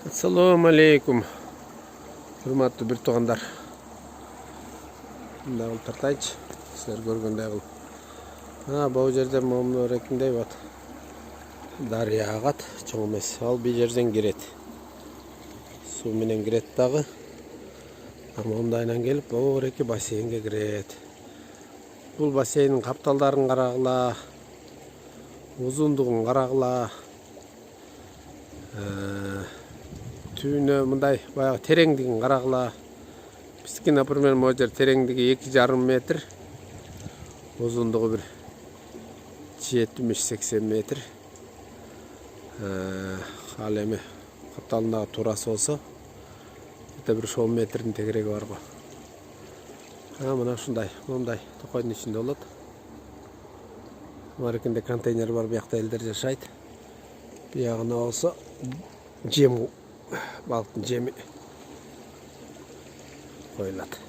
Ассалом Алейкум. Урматтуу бир туугандар. Мындай тартайчы. Силер көргөндөй кылып. Бул жерде момун эркиндей бат. Дарыя агат, чоң эмес. Ал бир жерден кирет. Суу менен кирет дагы. Мондайынан келип, бул эки бассейнге кирет. Бул бассейндин капталдарын карагыла. Узундугун карагыла. Түйүнө мындай баягы тереңдигин карагыла. Биздики, например, могу жер тереңдиги 2,5 метр. Узундугу бир 70-80 метр. Ал эми капталындагы турасы болсо бир 10 метрдин тегереги бар го. Мына ушундай, мондай токойдун ичинде болот. Марекинде контейнер бар, биякта элдер жашайт. Биягына болсо жем, балыктын жеми коюлат.